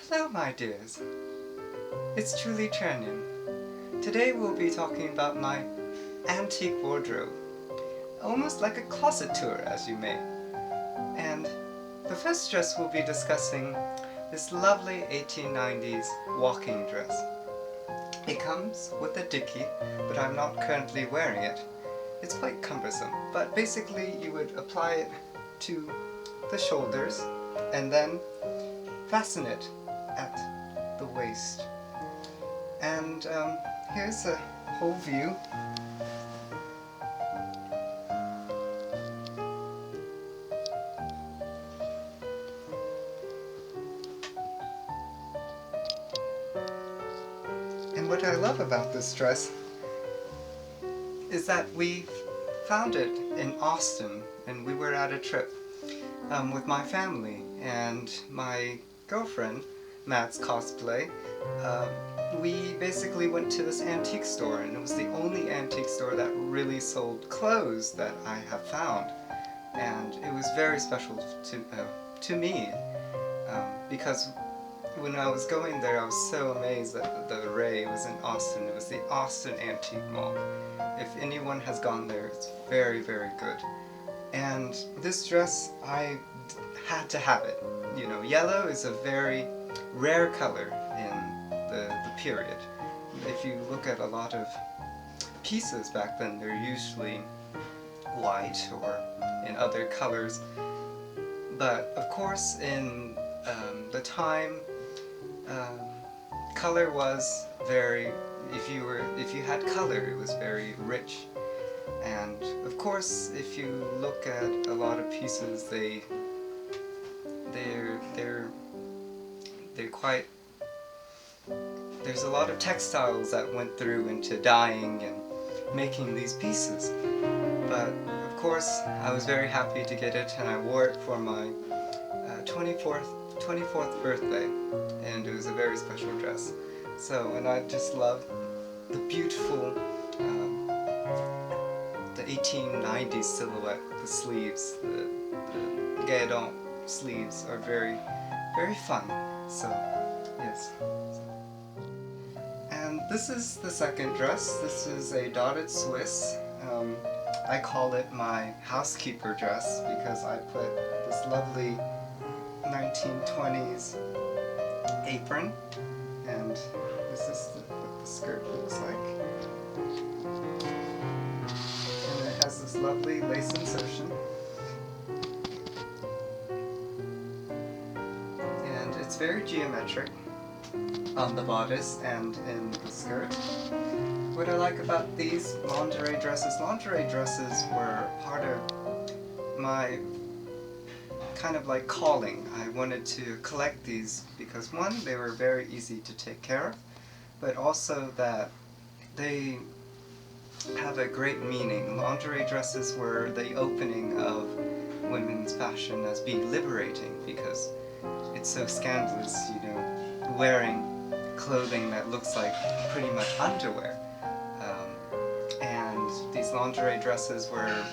Hello my dears, it's TrulyTranian. Today we'll be talking about my antique wardrobe, almost like a closet tour as you may. And the first dress we'll be discussing this lovely 1890s walking dress. It comes with a dicky, but I'm not currently wearing it. It's quite cumbersome, but basically you would apply it to the shoulders and then fasten it at the waist. And here's a whole view. And what I love about this dress is that we found it in Austin, and we were at a trip with my family and my girlfriend, Matt's cosplay. We basically went to this antique store, and it was the only antique store that really sold clothes that I have found, and it was very special to me because when I was going there I was so amazed that the array was in Austin. It was the Austin Antique Mall. If anyone has gone there, it's very, very good. And this dress, I had to have it. You know, yellow is a very rare color in the period. If you look at a lot of pieces back then, they're usually white or in other colors. But of course, in the time, color was very, if you had color, it was very rich. And of course, if you look at a lot of pieces, they're quite, there's a lot of textiles that went through into dyeing and making these pieces. But of course, I was very happy to get it, and I wore it for my 24th birthday, and it was a very special dress. So, and I just love the beautiful, the 1890s silhouette. The sleeves, the guéridon sleeves are very, very fun. So, yes. And this is the second dress. This is a dotted Swiss. I call it my housekeeper dress because I put this lovely 1920s apron, and this is what the skirt looks like. And it has this lovely lace insertion. And it's very geometric on the bodice and in the skirt. What I like about these lingerie dresses were part of my kind of like calling. I wanted to collect these because one, they were very easy to take care of, but also that they have a great meaning. Lingerie dresses were the opening of women's fashion as being liberating because it's so scandalous, you know, wearing clothing that looks like pretty much underwear. And these lingerie dresses were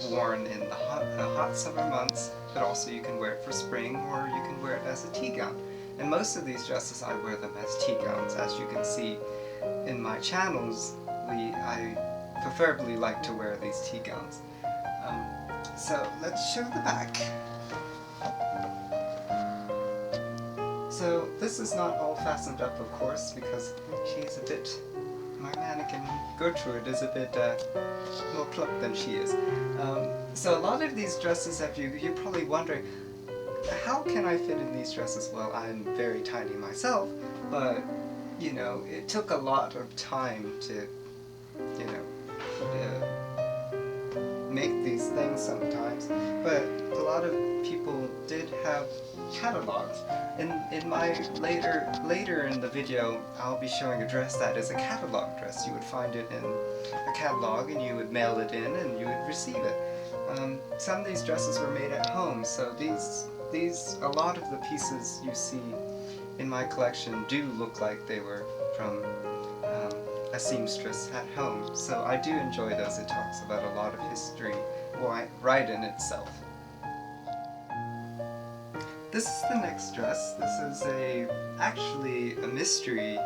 worn in the hot summer months, but also you can wear it for spring or you can wear it as a tea gown. And most of these dresses I wear them as tea gowns. As you can see in my channels, I preferably like to wear these tea gowns. So let's show the back. So this is not all fastened up, of course, because she's a bit, my mannequin Gertrude is a bit more plucked than she is. So a lot of these dresses, you're probably wondering, how can I fit in these dresses? Well, I'm very tiny myself, but you know, it took a lot of time to, you know, make these things sometimes. But a lot of people did have catalogs. In my later in the video, I'll be showing a dress that is a catalog dress. You would find it in a catalog, and you would mail it in, and you would receive it. Some of these dresses were made at home, so a lot of the pieces you see in my collection do look like they were from a seamstress at home. So I do enjoy those. It talks about a lot of history right in itself. this is the next dress. This is actually a mystery.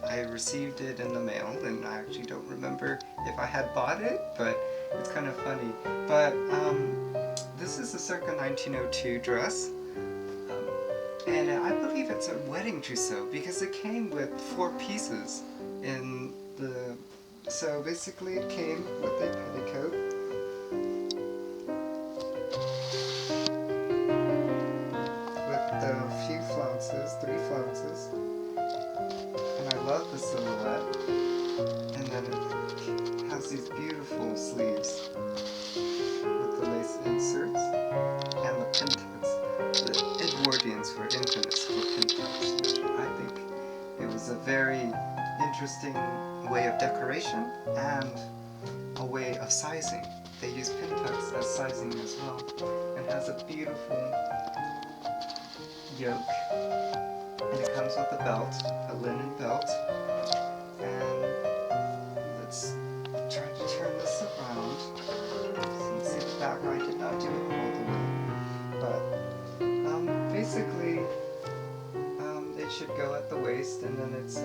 I received it in the mail, and I actually don't remember if I had bought it, but it's kind of funny. But this is a circa 1902 dress, and I believe it's a wedding trousseau because it came with 4 pieces in the. So basically, it came with a petticoat. With a few flounces, 3 flounces. And I love the silhouette. And then it has these beautiful sleeves with the lace inserts and the pin tucks. The Edwardians were infamous for pin tucks, which I think it was a very interesting way of decoration and a way of sizing. They use pin tucks as sizing as well. It has a beautiful yoke, and it comes with a belt, a linen belt. And let's try to turn this around. You can see the back. I did not do it all the way, but basically it should go at the waist, and then it's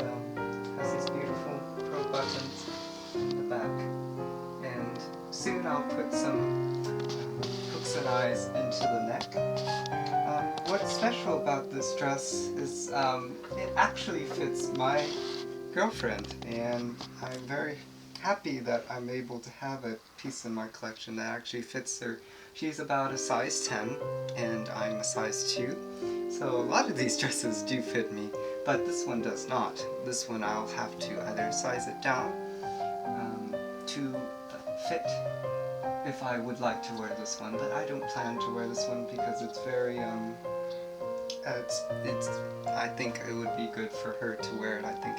has these beautiful pearl buttons in the back. And soon I'll put some hooks and eyes into the neck. What's special about this dress is it actually fits my girlfriend, and I'm very happy that I'm able to have a piece in my collection that actually fits her. She's about a size 10 and I'm a size 2, so a lot of these dresses do fit me, but this one does not. This one I'll have to either size it down to fit if I would like to wear this one, but I don't plan to wear this one because it's very I think it would be good for her to wear it. I think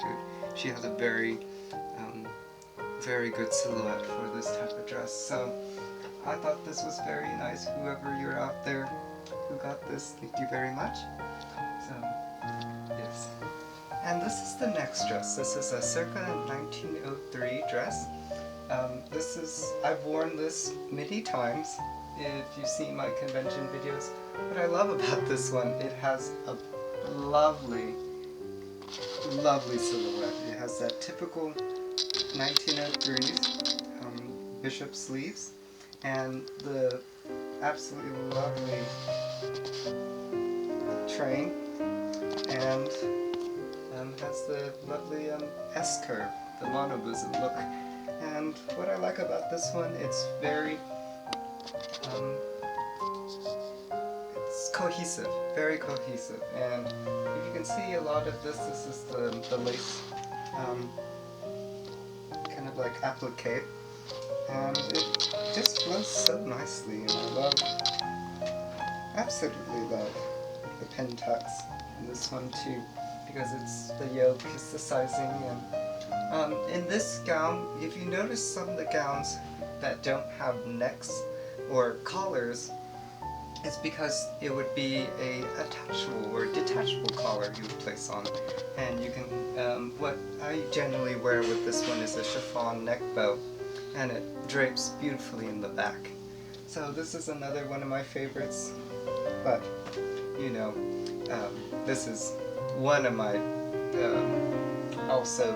she has a very good silhouette for this type of dress. So I thought this was very nice. Whoever you're out there who got this, thank you very much. So yes. And this is the next dress. This is a circa 1903 dress. I've worn this many times if you see my convention videos. What I love about this one, it has a lovely silhouette. It has that typical 1903 bishop sleeves and the absolutely lovely train, and has the lovely S-curve, the monobosom look. And what I like about this one, it's very it's cohesive, very cohesive. And if you can see a lot of this is the lace, kind of like applique, and it just flows so nicely. And I absolutely love the pin tucks in this one too, because it's the yoke, it's the sizing. And in this gown, if you notice some of the gowns that don't have necks or collars, it's because it would be a attachable or detachable collar you would place on. And you can, what I generally wear with this one is a chiffon neck bow, and it drapes beautifully in the back. So this is another one of my favorites, but you know, this is one of my also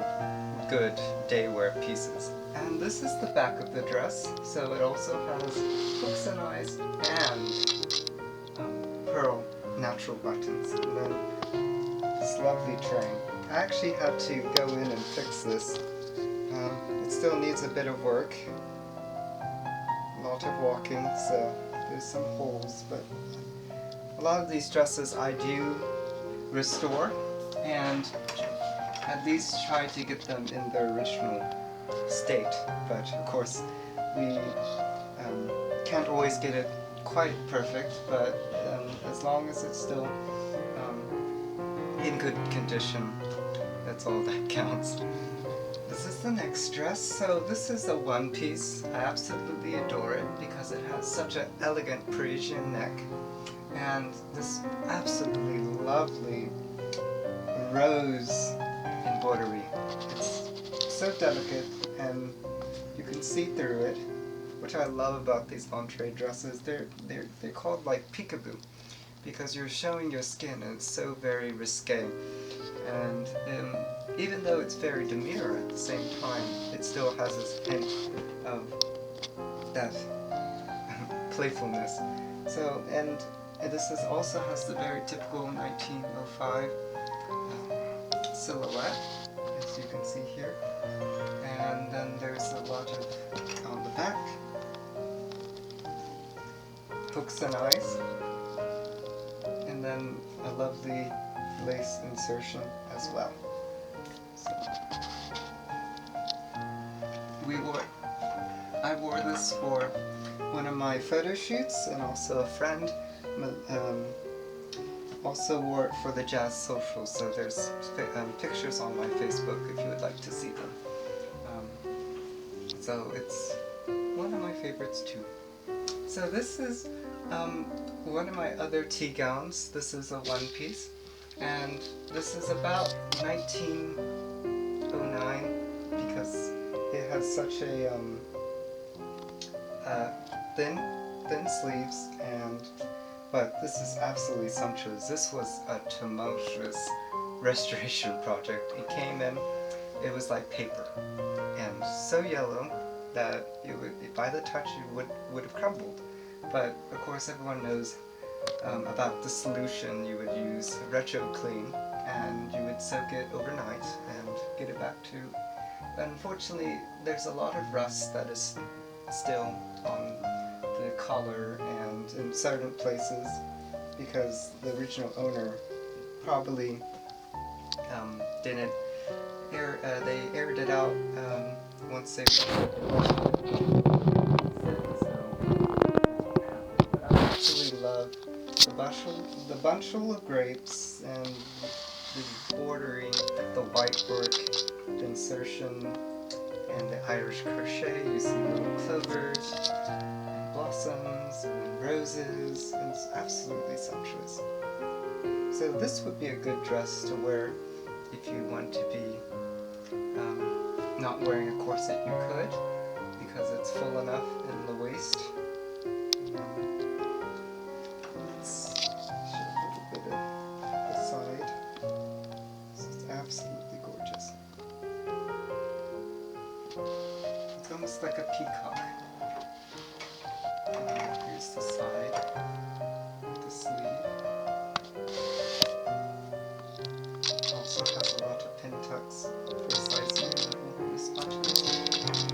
good day wear pieces. And this is the back of the dress, so it also has hooks and eyes and pearl natural buttons, and then this lovely train. I actually had to go in and fix this. It still needs a bit of work, a lot of walking, so there's some holes, but a lot of these dresses I do restore and at least try to get them in their original state, but of course we can't always get it quite perfect, but as long as it's still in good condition, that's all that counts. This is the next dress. So this is a one piece. I absolutely adore it because it has such an elegant Parisian neck and this absolutely lovely rose embroidery. It's so delicate and you can see through it, which I love about these lingerie dresses. They're called like peekaboo because you're showing your skin and it's so very risque. And even though it's very demure at the same time, it still has this hint of that playfulness. So, and this also has the very typical 1905 silhouette, as you can see here. And then there's a lot of, on the back, hooks and eyes, and then a lovely lace insertion as well. So, I wore this for one of my photo shoots, and also a friend also wore it for the jazz social, so there's pictures on my Facebook if you would like to see them. So it's one of my favorites too. So this is one of my other tea gowns. This is a one-piece, and this is about 1909 because it has such a thin sleeves, but this is absolutely sumptuous. This was a tumultuous restoration project. It came in, it was like paper, and so yellow that by the touch it would have crumbled. But of course everyone knows about the solution. You would use Retro Clean, and you would soak it overnight and get it back to. Unfortunately, there's a lot of rust that is still on the collar and in certain places because the original owner probably didn't air. They aired it out once they. I actually love the bunchel of grapes and the bordering, the white work, the insertion, and the Irish crochet. You see little clovers, and blossoms, and roses, and it's absolutely sumptuous. So this would be a good dress to wear if you want to be not wearing a corset. You could, because it's full enough in the waist. Let's show a little bit of the side. So it's absolutely gorgeous. It's almost like a peacock. Here's the side with the sleeve. Also has a lot of pin tucks for sizing and responsiveness.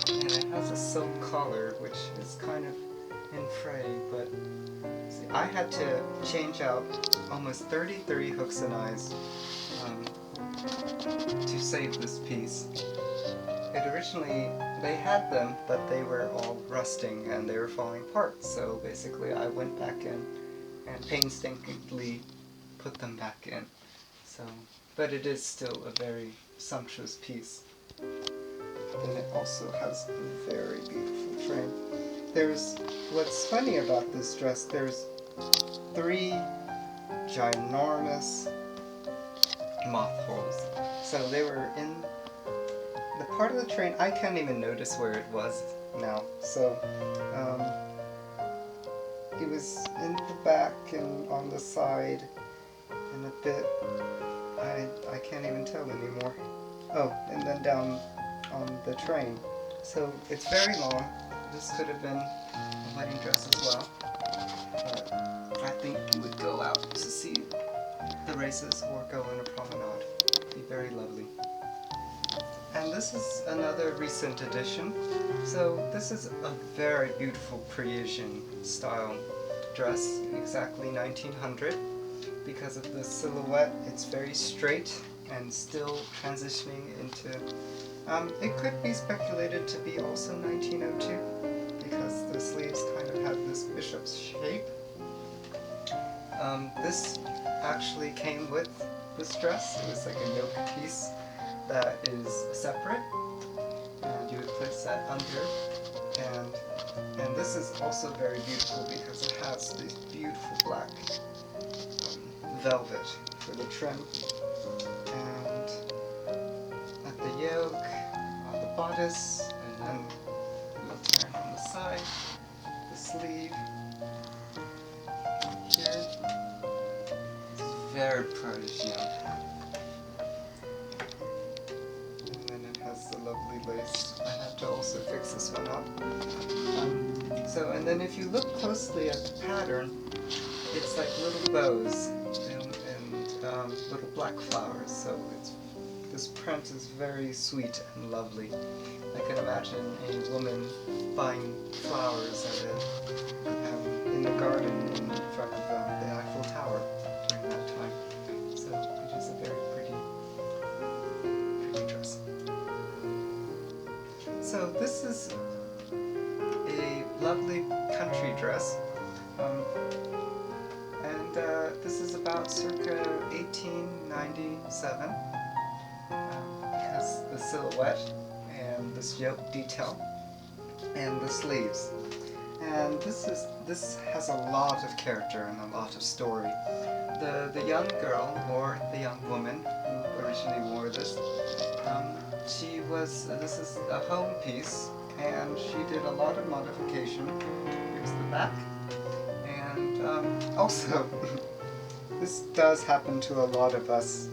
And it has a silk collar, which is kind of in fray, but see, I had to change out almost 33 hooks and eyes to save this piece. It originally, they had them, but they were all rusting and they were falling apart, so basically I went back in and painstakingly put them back in. So, but it is still a very sumptuous piece. And it also has a very beautiful train. What's funny about this dress, there's 3 ginormous moth holes. So they were in the part of the train, I can't even notice where it was now. So it was in the back and on the side and a bit, I can't even tell anymore. Oh, and then down on the train. So it's very long. This could have been a wedding dress as well. But I think you would go out to see the races or go on a promenade. It'd be very lovely. And this is another recent addition. So this is a very beautiful Parisian style dress, exactly 1900. Because of the silhouette, it's very straight and still transitioning into, it could be speculated to be also 1902 because the sleeves kind of have this bishop's shape. This actually came with this dress. It was like a yoke piece that is separate, and you would place that under, and this is also very beautiful because it has this beautiful black velvet for the trim, and at the yoke, on the bodice, and then a little turn on the side, the sleeve, very Parisian. And then it has the lovely lace. I have to also fix this one up. And then if you look closely at the pattern, it's like little bows and little black flowers. So this print is very sweet and lovely. I can imagine a woman buying flowers in the garden in front of the Eiffel Tower during that time. So it is a very pretty dress. So this is a lovely country dress, and this is about circa 1897. It has the silhouette and this yoke detail and the sleeves, and this has a lot of character and a lot of story. The young girl, or the young woman who originally wore this, this is a home piece, and she did a lot of modification. Here's the back, and also this does happen to a lot of us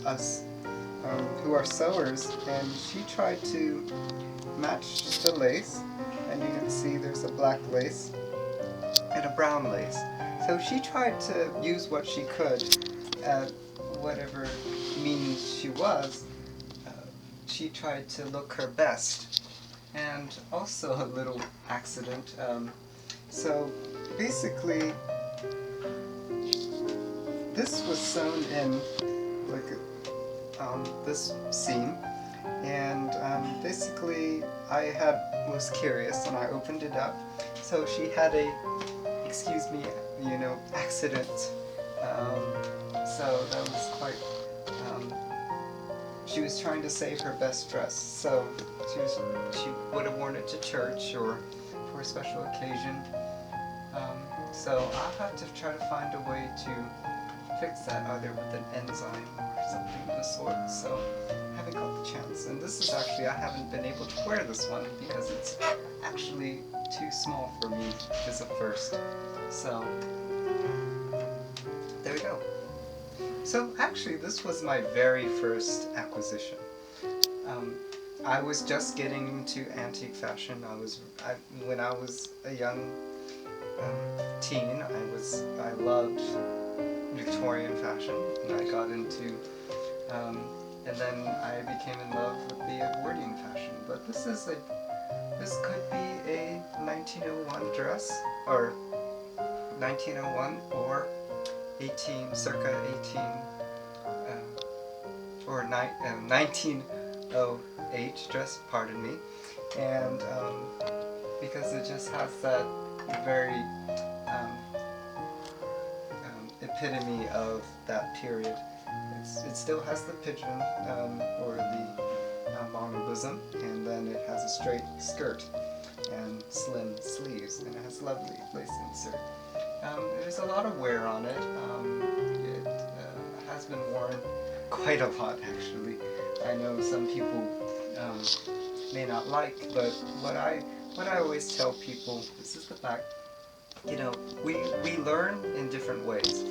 who are sewers, and she tried to match the lace, and you can see there's a black lace and a brown lace. So she tried to use what she could at whatever means she was. She tried to look her best. And also a little accident. So basically, this was sewn in like this seam, and basically I was curious and I opened it up. So she had a, excuse me, accident. So that was quite. She was trying to save her best dress, so she would have worn it to church or for a special occasion. So I'll have to try to find a way to fix that, either with an enzyme or something of the sort. So I haven't got the chance. And this is actually, I haven't been able to wear this one because it's actually too small for me as a first. So there we go. So actually, this was my very first acquisition. I was just getting into antique fashion. When I was a young teen, I loved Victorian fashion, and I got into, and then I became in love with the Edwardian fashion. But this could be a 1901 dress, or 1901, or circa 1908 dress, pardon me, and because it just has that very epitome of that period. It still has the pigeon or the long bosom, and then it has a straight skirt and slim sleeves, and it has lovely lace insert. There's a lot of wear on it. It has been worn quite a lot, actually. I know some people may not like, but what I always tell people, this is the back, we learn in different ways.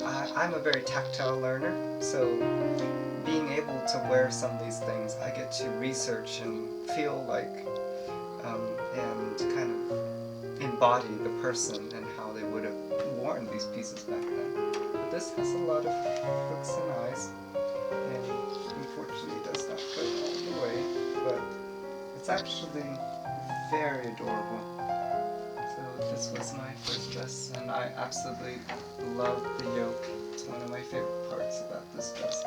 I'm a very tactile learner, so being able to wear some of these things, I get to research and feel like, and kind of embody the person and how they would have worn these pieces back then. But this has a lot of hooks and eyes, and unfortunately does not go all the way, but it's actually very adorable. So this was my first dress, and I absolutely love the yoke. It's one of my favorite parts about this dress.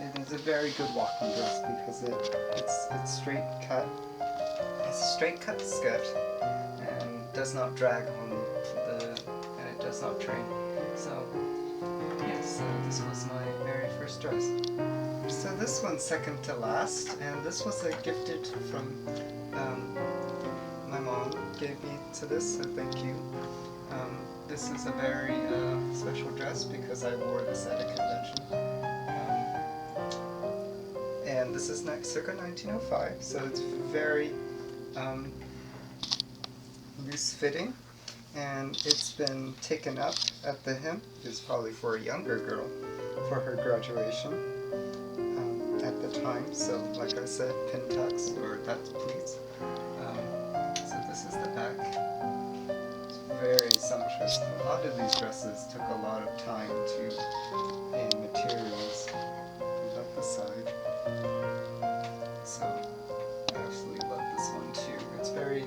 It is a very good walking dress because it's straight cut. It's a straight cut skirt and does not drag on and it does not train. So yes, so this was my very first dress. So this one's second to last, and this was gifted from my mom gave me to this, so thank you. This is a very special dress because I wore this at a convention. And this is circa 1905, so it's very loose fitting, and it's been taken up at the hem. It's probably for a younger girl for her graduation at the time. So like I said, pin tucks, or that's pleats. So this is the back. It's very sumptuous. A lot of these dresses took a lot of time and materials. I love the side. So I absolutely love this one too. It's very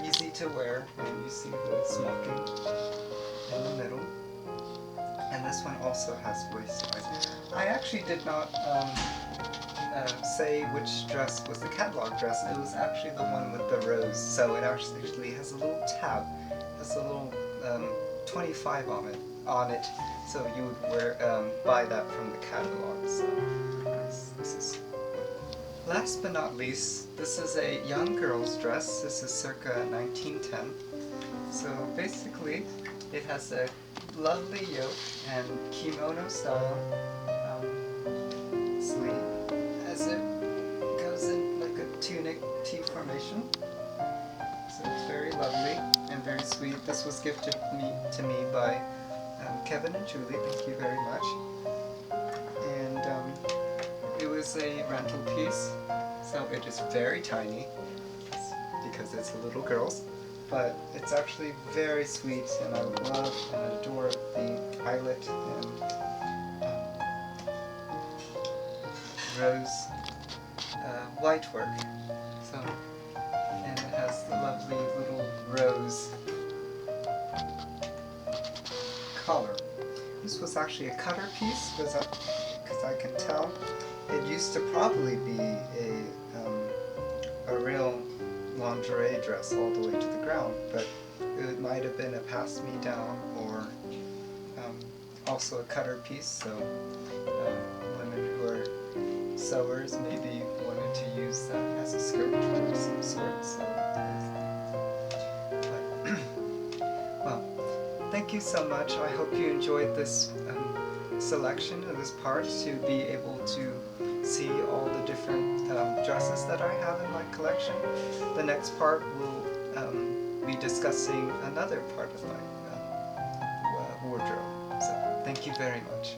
easy to wear, and you see the smocking in the middle. And this one also has waist size. I actually did not say which dress was the catalog dress. It was actually the one with the rose. So it actually has a little tab. It has a little 25 on it. So you would buy that from the catalog. So this is. Last but not least, this is a young girl's dress. This is circa 1910. So basically, it has a lovely yoke and kimono style sleeve, as it goes in like a tunic T formation. So it's very lovely and very sweet. This was gifted to me by Kevin and Julie. Thank you very much. And it was a rental piece, so it is very tiny because it's a little girl's. But it's actually very sweet, and I love and adore the eyelet and rose white work. So, and it has the lovely little rose collar. This was actually a cutter piece, because I can tell it used to probably be a real lingerie dress all the way to the ground, but it might have been a pass-me-down or also a cutter piece, so women who are sewers maybe wanted to use that as a skirt of some sort. So, well, thank you so much. I hope you enjoyed this selection of this part, to be able to see all the different dresses that I have in my collection. The next part will be discussing another part of my wardrobe. So thank you very much.